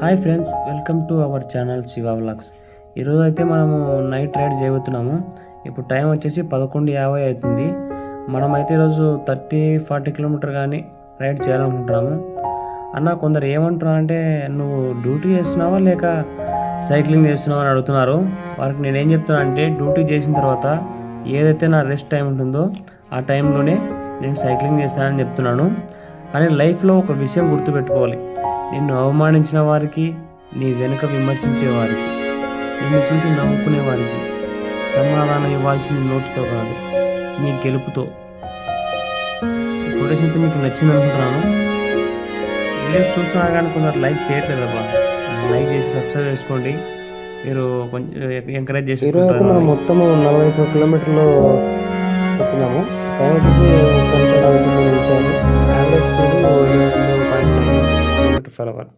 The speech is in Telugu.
Hi friends, welcome to our channel Shiva vlogs. ఈరోజు అయితే మనము నైట్ రైడ్ చేయబోతున్నాము. ఇప్పుడు టైం వచ్చేసి 11:50 అవుతుంది. మనమైతే ఈరోజు 30-40 కిలోమీటర్ కానీ రైడ్ చేయాలనుకుంటున్నాము. అన్న కొందరు ఏమంటున్నారు అంటే, నువ్వు డ్యూటీ చేస్తున్నావా లేక సైక్లింగ్ చేస్తున్నావా అని అడుగుతున్నారు. వారికి నేనేం చెప్తున్నా అంటే, డ్యూటీ చేసిన తర్వాత ఏదైతే నా రెస్ట్ టైం ఉంటుందో ఆ టైంలోనే నేను సైక్లింగ్ చేస్తానని చెప్తున్నాను. కానీ లైఫ్లో ఒక విషయం గుర్తుపెట్టుకోవాలి. నిన్ను అవమానించిన వారికి, నీ వెనుక విమర్శించే వారికి, నిన్ను చూసి నవ్వుకునే వారికి సమాధానం ఇవ్వాల్సింది నోటితో కాదు, నీ గెలుపుతో. ఈ కొటేషన్ అయితే మీకు నచ్చింది అనుకుంటున్నాను. వీడియోస్ చూస్తున్నా కానీ కొందరు లైక్ చేయట్లేదబ్బా. లైక్ చేసి సబ్స్క్రైబ్ చేసుకోండి. మీరు కొంచెం ఎంకరేజ్ చేసి. ఈరోజు అయితే మనం మొత్తం 45 కిలోమీటర్లు తప్పినాము. టైం వచ్చేసి 1 గంట 49 నిమిషాలు. Average speed 3.9 km/h.